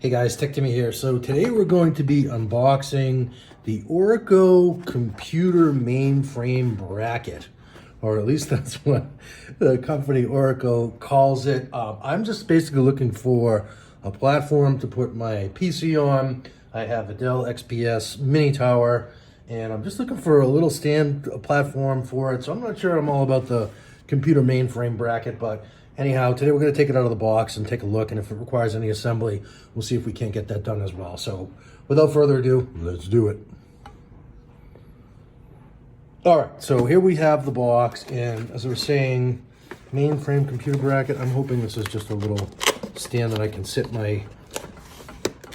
Hey guys, Tech Timmy here. So today we're going to be unboxing the ORICO computer mainframe bracket, or at least that's what the company ORICO calls it. I'm just basically looking for a platform to put my PC on. I have a Dell XPS mini tower, and I'm just looking for a little stand platform for it. So I'm not sure I'm all about the computer mainframe bracket, but anyhow, today we're going to take it out of the box and take a look, and if it requires any assembly, we'll see if we can't get that done as well. So without further ado, let's do it. All right, so here we have the box, and as I was saying, mainframe computer bracket. I'm hoping this is just a little stand that I can sit my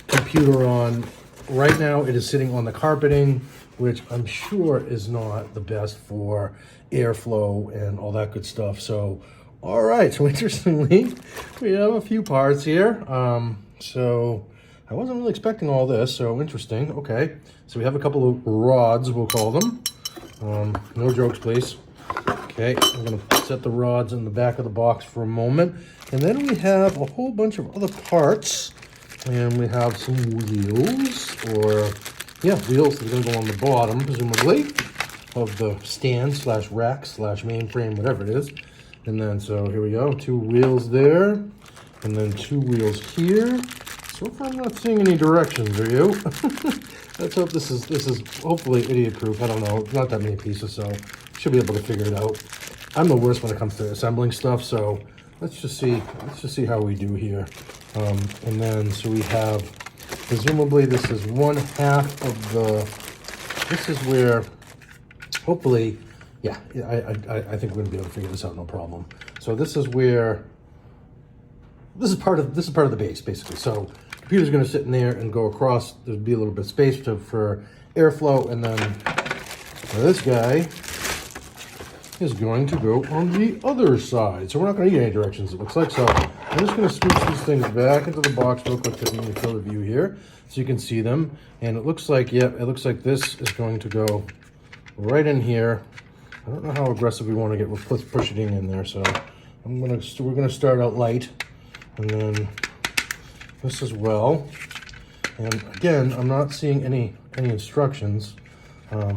computer on. Right now it is sitting on the carpeting, which I'm sure is not the best for airflow and all that good stuff. So all right, so interestingly, we have a few parts here. So I wasn't really expecting all this, so interesting. Okay, so we have a couple of rods, we'll call them. No jokes, please. Okay, I'm gonna set the rods in the back of the box for a moment. And then we have a whole bunch of other parts. And we have some wheels, or yeah, wheels that are gonna go on the bottom, presumably, of the stand slash rack slash mainframe, whatever it is. And then, so here we go, 2 wheels there, and then 2 wheels here. So far I'm not seeing any directions, are you? Let's hope this is hopefully idiot proof. I don't know, not that many pieces, so should be able to figure it out. I'm the worst when it comes to assembling stuff, so let's just see how we do here. And then, so we have, presumably this is one half of the, this is where, hopefully, yeah, I think we're gonna be able to figure this out, no problem. So this is where, this is part of the base, basically. So computer's gonna sit in there and go across. There'd be a little bit of space for airflow, and then this guy is going to go on the other side. So we're not gonna need any directions, it looks like. So I'm just gonna scooch these things back into the box real quick to give you a field of view here, so you can see them. And it looks like, yeah, it looks like this is going to go right in here. I don't know how aggressive we want to get with pushing in there, so we're gonna start out light, and then this as well. And again, I'm not seeing any instructions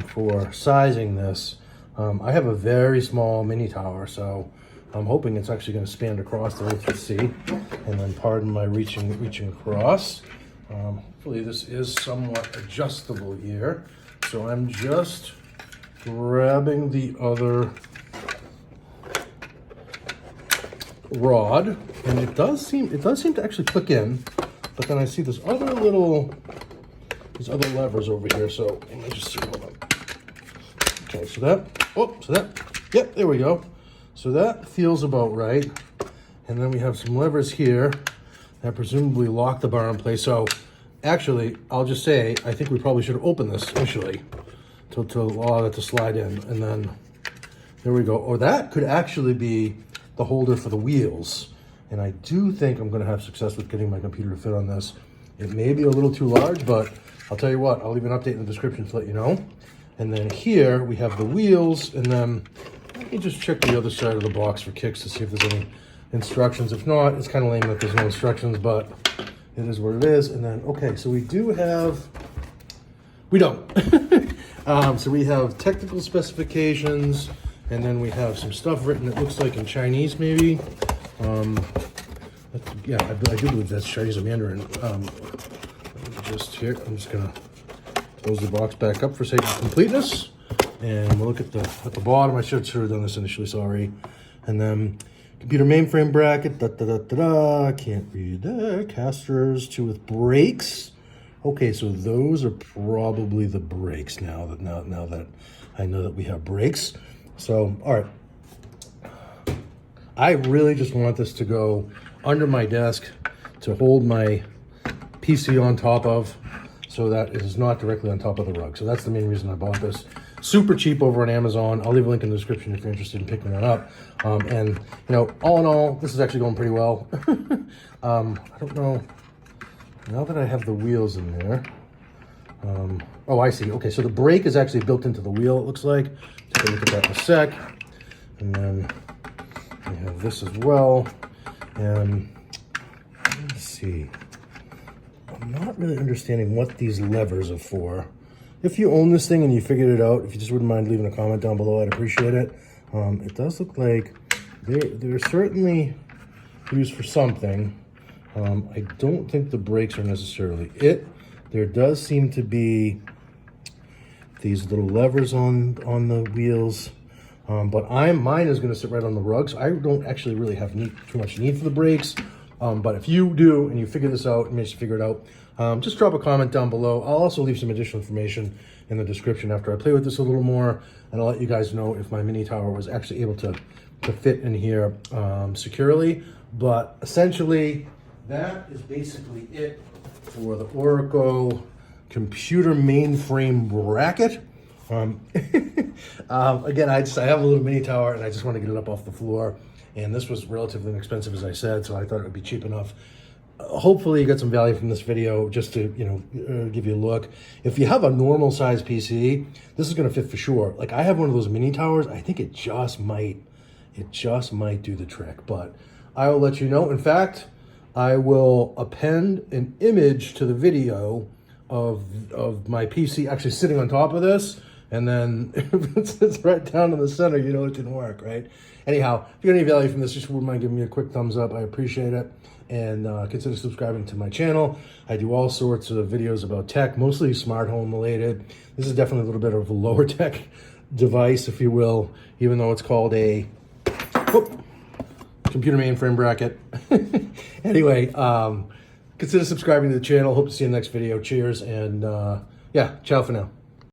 for sizing this. I have a very small mini tower, so I'm hoping it's actually going to span across the width you see. And then pardon my reaching across. Hopefully this is somewhat adjustable here. So I'm just grabbing the other rod, and it does seem to actually click in, but then I see these other levers over here. So let me just see. Hold on. Okay, so that, yep, there we go. So that feels about right. And then we have some levers here that presumably lock the bar in place. So actually, I'll just say, I think we probably should have opened this initially to allow that to slide in. And then there we go. Or that could actually be the holder for the wheels. And I do think I'm gonna have success with getting my computer to fit on this. It may be a little too large, but I'll tell you what, I'll leave an update in the description to let you know. And then here we have the wheels, and then let me just check the other side of the box for kicks to see if there's any instructions. If not, it's kind of lame that there's no instructions, but it is what it is. And then, okay, so we don't. So we have technical specifications, and then we have some stuff written, it looks like in Chinese maybe. Yeah, I do believe that's Chinese or Mandarin. Let me just here, I'm just gonna close the box back up for sake of completeness. And we'll look at the bottom. I should have done this initially, sorry. And then computer mainframe bracket, can't read that. Casters, 2 with brakes. Okay, so those are probably the brakes now that I know that we have brakes. So, all right. I really just want this to go under my desk to hold my PC on top of, so that it is not directly on top of the rug. So that's the main reason I bought this. Super cheap over on Amazon. I'll leave a link in the description if you're interested in picking one up. And you know, all in all, this is actually going pretty well. I don't know, now that I have the wheels in there. Oh, I see. Okay, so the brake is actually built into the wheel, it looks like. Take a look at that in a sec. And then we have this as well. And let's see. I'm not really understanding what these levers are for. If you own this thing and you figured it out, if you just wouldn't mind leaving a comment down below, I'd appreciate it. It does look like they're certainly used for something. I don't think the brakes are necessarily it. There does seem to be these little levers on the wheels. But mine is going to sit right on the rug, so I don't actually really have too much need for the brakes. But if you do and you figure this out and manage to figure it out, just drop a comment down below. I'll also leave some additional information in the description after I play with this a little more, and I'll let you guys know if my mini tower was actually able to fit in here securely. But essentially, that is basically it for the ORICO computer mainframe bracket. Again, I have a little mini tower and I just want to get it up off the floor, and this was relatively inexpensive, as I said, so I thought it would be cheap enough. Hopefully you got some value from this video, just to give you a look. If you have a normal size PC, this is going to fit for sure. Like, I have one of those mini towers. I think it just might do the trick, but I will let you know. In fact, I will append an image to the video of my PC actually sitting on top of this, and then if it sits right down in the center, you know it didn't work, right? Anyhow, if you get any value from this, just wouldn't mind giving me a quick thumbs up. I appreciate it. And consider subscribing to my channel. I do all sorts of videos about tech, mostly smart home related. This is definitely a little bit of a lower tech device, if you will, even though it's called a computer mainframe bracket. Anyway, consider subscribing to the channel. Hope to see you in the next video. Cheers, and yeah, ciao for now.